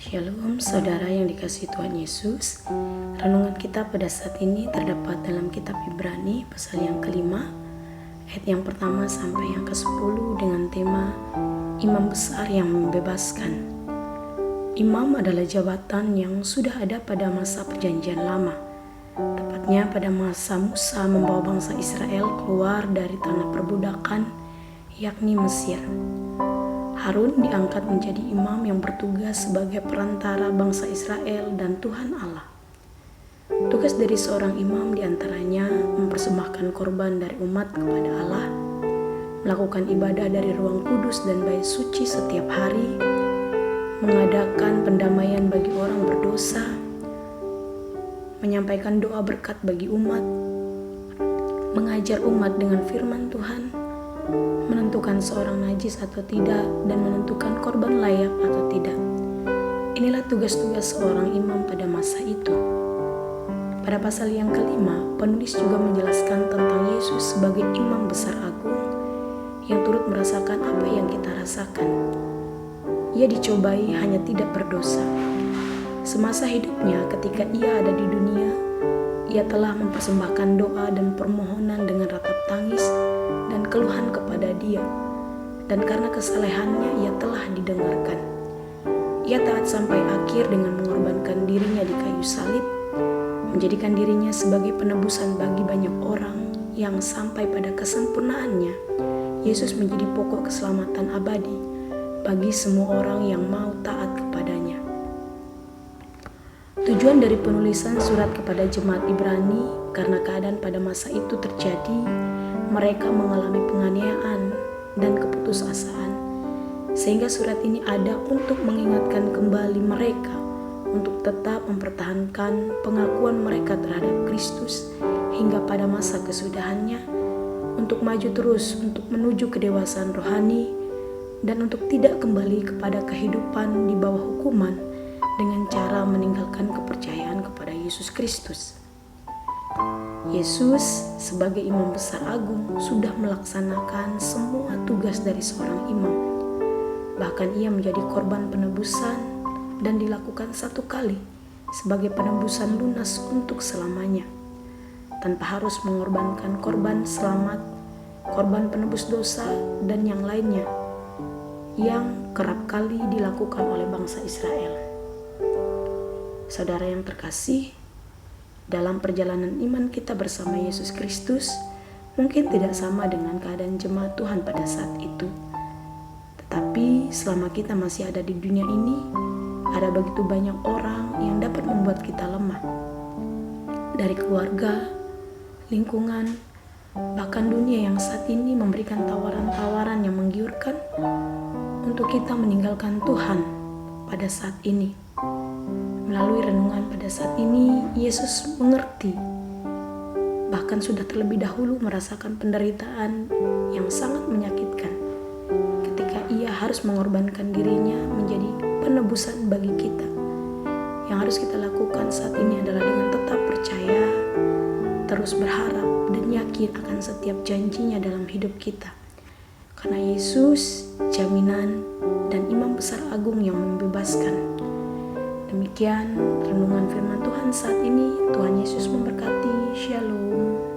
Shalom saudara yang dikasihi Tuhan Yesus. Renungan kita pada saat ini terdapat dalam kitab Ibrani pasal yang kelima, ayat yang pertama sampai yang ke-10 dengan tema Imam Besar yang membebaskan. Imam adalah jabatan yang sudah ada pada masa perjanjian lama, tepatnya pada masa Musa membawa bangsa Israel keluar dari tanah perbudakan, yakni Mesir. Harun diangkat menjadi imam yang bertugas sebagai perantara bangsa Israel dan Tuhan Allah. Tugas dari seorang imam diantaranya mempersembahkan korban dari umat kepada Allah, melakukan ibadah dari ruang kudus dan bait suci setiap hari, mengadakan pendamaian bagi orang berdosa, menyampaikan doa berkat bagi umat, mengajar umat dengan firman Tuhan, menentukan seorang najis atau tidak, dan menentukan korban layak atau tidak. Inilah tugas-tugas seorang imam pada masa itu. Pada pasal yang kelima, penulis juga menjelaskan tentang Yesus sebagai imam besar agung yang turut merasakan apa yang kita rasakan. Ia dicobai hanya tidak berdosa. Semasa hidupnya ketika ia ada di dunia, ia telah mempersembahkan doa dan permohonan dengan ratap tangis dan keluhan kepada Dia, dan karena kesalehannya ia telah didengarkan. Ia taat sampai akhir dengan mengorbankan dirinya di kayu salib, menjadikan dirinya sebagai penebusan bagi banyak orang, yang sampai pada kesempurnaannya Yesus menjadi pokok keselamatan abadi bagi semua orang yang mau taat kepadanya. Tujuan dari penulisan surat kepada jemaat Ibrani karena keadaan pada masa itu terjadi, mereka mengalami penganiayaan dan keputusasaan, sehingga surat ini ada untuk mengingatkan kembali mereka untuk tetap mempertahankan pengakuan mereka terhadap Kristus hingga pada masa kesudahannya, untuk maju terus untuk menuju kedewasaan rohani, dan untuk tidak kembali kepada kehidupan di bawah hukuman dengan cara meninggalkan kepercayaan kepada Yesus Kristus. Yesus sebagai imam besar agung sudah melaksanakan semua tugas dari seorang imam. Bahkan ia menjadi korban penebusan dan dilakukan satu kali sebagai penebusan lunas untuk selamanya, tanpa harus mengorbankan korban selamat, korban penebus dosa, dan yang lainnya yang kerap kali dilakukan oleh bangsa Israel. Saudara yang terkasih, dalam perjalanan iman kita bersama Yesus Kristus mungkin tidak sama dengan keadaan jemaat Tuhan pada saat itu. Tetapi selama kita masih ada di dunia ini, ada begitu banyak orang yang dapat membuat kita lemah. Dari keluarga, lingkungan, bahkan dunia yang saat ini memberikan tawaran-tawaran yang menggiurkan untuk kita meninggalkan Tuhan pada saat ini. Melalui renungan pada saat ini, Yesus mengerti, bahkan sudah terlebih dahulu merasakan penderitaan yang sangat menyakitkan ketika ia harus mengorbankan dirinya menjadi penebusan bagi kita. Yang harus kita lakukan saat ini adalah dengan tetap percaya, terus berharap dan yakin akan setiap janjinya dalam hidup kita. Karena Yesus jaminan dan imam besar agung yang membebaskan. Demikian renungan firman Tuhan saat ini. Tuhan Yesus memberkati. Shalom.